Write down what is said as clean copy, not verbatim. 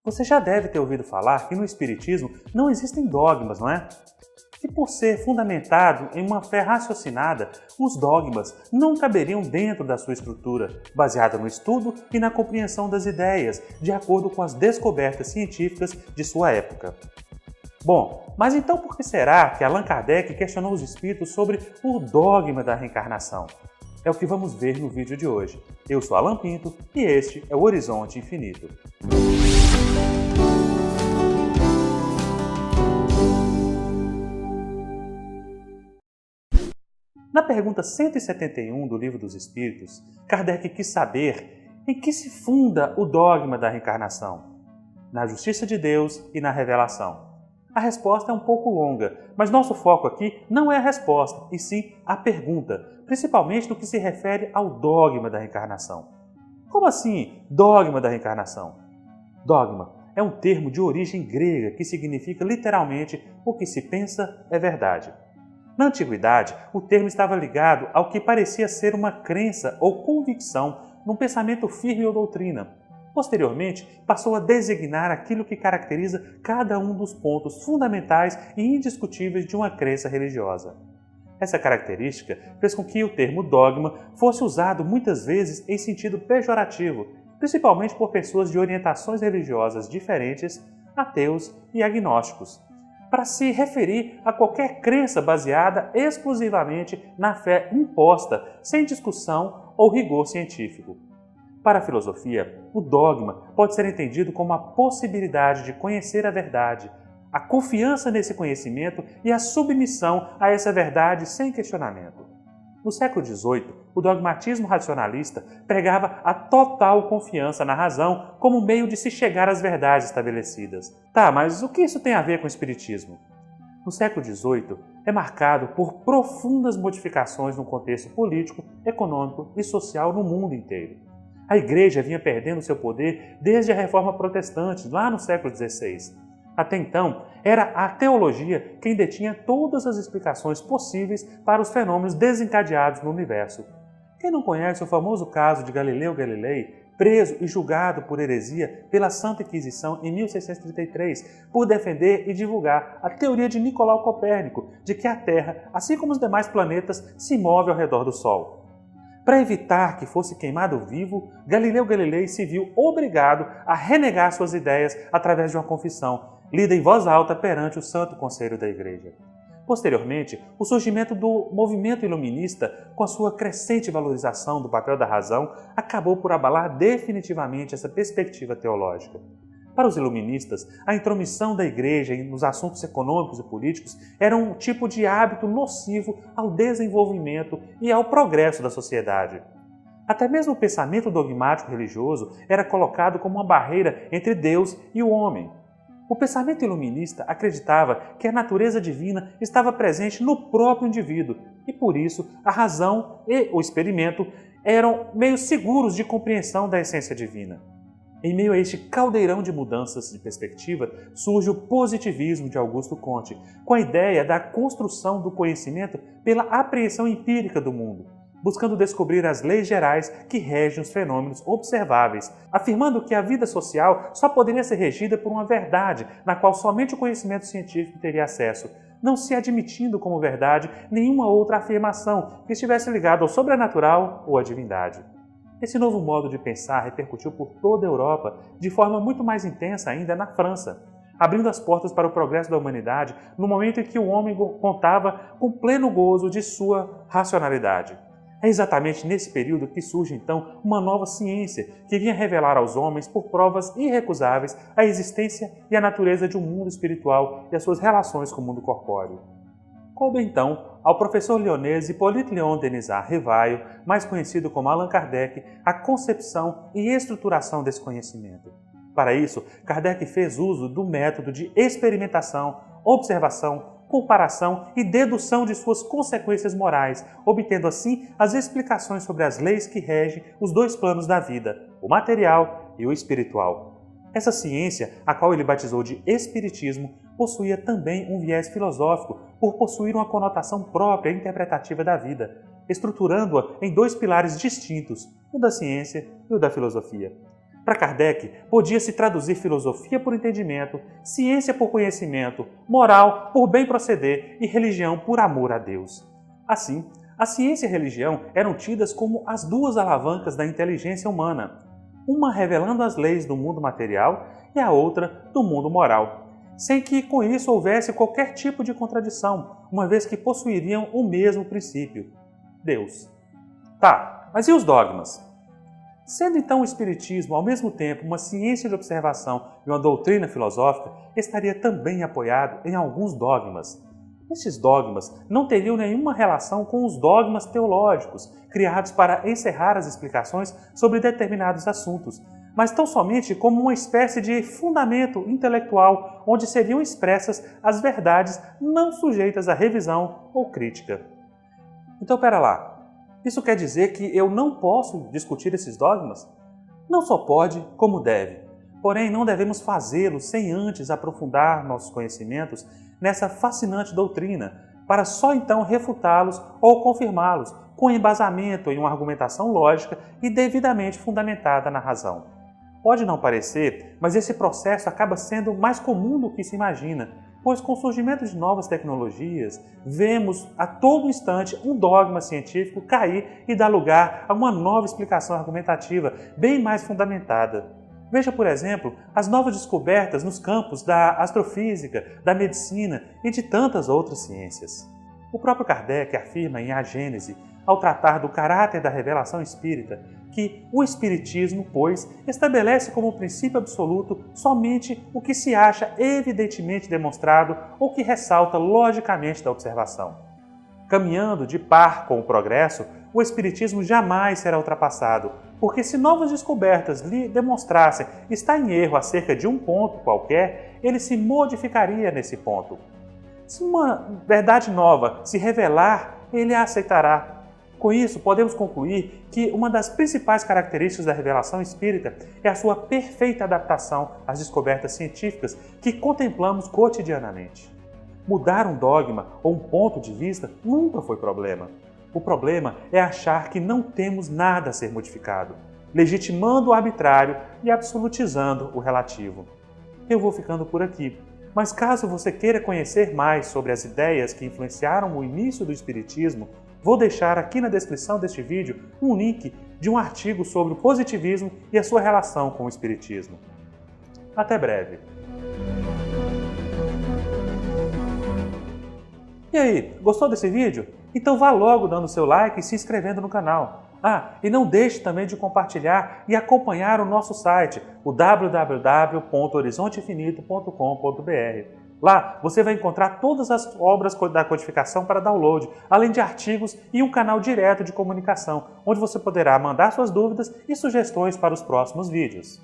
Você já deve ter ouvido falar que no Espiritismo não existem dogmas, não é? Que por ser fundamentado em uma fé raciocinada, os dogmas não caberiam dentro da sua estrutura, baseada no estudo e na compreensão das ideias, de acordo com as descobertas científicas de sua época. Bom, mas então por que será que Allan Kardec questionou os espíritos sobre o dogma da reencarnação? É o que vamos ver no vídeo de hoje. Eu sou Alan Pinto e este é o Horizonte Infinito. Na pergunta 171 do Livro dos Espíritos, Kardec quis saber em que se funda o dogma da reencarnação: na justiça de Deus e na revelação. A resposta é um pouco longa, mas nosso foco aqui não é a resposta, e sim a pergunta, principalmente no que se refere ao dogma da reencarnação. Como assim, dogma da reencarnação? Dogma é um termo de origem grega que significa literalmente o que se pensa é verdade. Na antiguidade, o termo estava ligado ao que parecia ser uma crença ou convicção num pensamento firme ou doutrina. Posteriormente, passou a designar aquilo que caracteriza cada um dos pontos fundamentais e indiscutíveis de uma crença religiosa. Essa característica fez com que o termo dogma fosse usado muitas vezes em sentido pejorativo, principalmente por pessoas de orientações religiosas diferentes, ateus e agnósticos, para se referir a qualquer crença baseada exclusivamente na fé imposta, sem discussão ou rigor científico. Para a filosofia, o dogma pode ser entendido como a possibilidade de conhecer a verdade, a confiança nesse conhecimento e a submissão a essa verdade sem questionamento. No século XVIII, o dogmatismo racionalista pregava a total confiança na razão como meio de se chegar às verdades estabelecidas. Tá, mas o que isso tem a ver com o Espiritismo? No século XVIII, é marcado por profundas modificações no contexto político, econômico e social no mundo inteiro. A Igreja vinha perdendo seu poder desde a Reforma Protestante, lá no século XVI. Até então, era a teologia quem detinha todas as explicações possíveis para os fenômenos desencadeados no universo. Quem não conhece o famoso caso de Galileu Galilei, preso e julgado por heresia pela Santa Inquisição em 1633, por defender e divulgar a teoria de Nicolau Copérnico de que a Terra, assim como os demais planetas, se move ao redor do Sol. Para evitar que fosse queimado vivo, Galileu Galilei se viu obrigado a renegar suas ideias através de uma confissão, lida em voz alta perante o Santo Conselho da Igreja. Posteriormente, o surgimento do movimento iluminista, com a sua crescente valorização do papel da razão, acabou por abalar definitivamente essa perspectiva teológica. Para os iluministas, a intromissão da Igreja nos assuntos econômicos e políticos era um tipo de hábito nocivo ao desenvolvimento e ao progresso da sociedade. Até mesmo o pensamento dogmático religioso era colocado como uma barreira entre Deus e o homem. O pensamento iluminista acreditava que a natureza divina estava presente no próprio indivíduo e, por isso, a razão e o experimento eram meios seguros de compreensão da essência divina. Em meio a este caldeirão de mudanças de perspectiva, surge o positivismo de Augusto Comte, com a ideia da construção do conhecimento pela apreensão empírica do mundo, buscando descobrir as leis gerais que regem os fenômenos observáveis, afirmando que a vida social só poderia ser regida por uma verdade na qual somente o conhecimento científico teria acesso, não se admitindo como verdade nenhuma outra afirmação que estivesse ligada ao sobrenatural ou à divindade. Esse novo modo de pensar repercutiu por toda a Europa, de forma muito mais intensa ainda na França, abrindo as portas para o progresso da humanidade no momento em que o homem contava com pleno gozo de sua racionalidade. É exatamente nesse período que surge, então, uma nova ciência que vinha revelar aos homens, por provas irrecusáveis, a existência e a natureza de um mundo espiritual e as suas relações com o mundo corpóreo. Coube, então, ao professor lyonês Hippolyte Léon Denisard Rivaio, mais conhecido como Allan Kardec, a concepção e estruturação desse conhecimento. Para isso, Kardec fez uso do método de experimentação, observação, comparação e dedução de suas consequências morais, obtendo assim as explicações sobre as leis que regem os dois planos da vida, o material e o espiritual. Essa ciência, a qual ele batizou de Espiritismo, possuía também um viés filosófico por possuir uma conotação própria e interpretativa da vida, estruturando-a em dois pilares distintos, o da ciência e o da filosofia. Para Kardec, podia-se traduzir filosofia por entendimento, ciência por conhecimento, moral por bem proceder e religião por amor a Deus. Assim, a ciência e a religião eram tidas como as duas alavancas da inteligência humana, uma revelando as leis do mundo material e a outra do mundo moral, sem que com isso houvesse qualquer tipo de contradição, uma vez que possuiriam o mesmo princípio: Deus. Tá, mas e os dogmas? Sendo então o Espiritismo ao mesmo tempo uma ciência de observação e uma doutrina filosófica, estaria também apoiado em alguns dogmas. Estes dogmas não teriam nenhuma relação com os dogmas teológicos, criados para encerrar as explicações sobre determinados assuntos, mas tão somente como uma espécie de fundamento intelectual onde seriam expressas as verdades não sujeitas a revisão ou crítica. Então, pera lá. Isso quer dizer que eu não posso discutir esses dogmas? Não só pode, como deve. Porém, não devemos fazê-lo sem antes aprofundar nossos conhecimentos nessa fascinante doutrina, para só então refutá-los ou confirmá-los com embasamento em uma argumentação lógica e devidamente fundamentada na razão. Pode não parecer, mas esse processo acaba sendo mais comum do que se imagina, pois com o surgimento de novas tecnologias, vemos a todo instante um dogma científico cair e dar lugar a uma nova explicação argumentativa bem mais fundamentada. Veja, por exemplo, as novas descobertas nos campos da astrofísica, da medicina e de tantas outras ciências. O próprio Kardec afirma em A Gênese, ao tratar do caráter da revelação espírita, que o Espiritismo, pois, estabelece como princípio absoluto somente o que se acha evidentemente demonstrado ou que ressalta logicamente da observação. Caminhando de par com o progresso, o Espiritismo jamais será ultrapassado, porque se novas descobertas lhe demonstrassem estar em erro acerca de um ponto qualquer, ele se modificaria nesse ponto. Se uma verdade nova se revelar, ele a aceitará. Com isso, podemos concluir que uma das principais características da revelação espírita é a sua perfeita adaptação às descobertas científicas que contemplamos cotidianamente. Mudar um dogma ou um ponto de vista nunca foi problema. O problema é achar que não temos nada a ser modificado, legitimando o arbitrário e absolutizando o relativo. Eu vou ficando por aqui, mas caso você queira conhecer mais sobre as ideias que influenciaram o início do Espiritismo, vou deixar aqui na descrição deste vídeo um link de um artigo sobre o positivismo e a sua relação com o Espiritismo. Até breve! E aí, gostou desse vídeo? Então vá logo dando seu like e se inscrevendo no canal. E não deixe também de compartilhar e acompanhar o nosso site, o www.horizontefinito.com.br. Lá você vai encontrar todas as obras da codificação para download, além de artigos e um canal direto de comunicação, onde você poderá mandar suas dúvidas e sugestões para os próximos vídeos.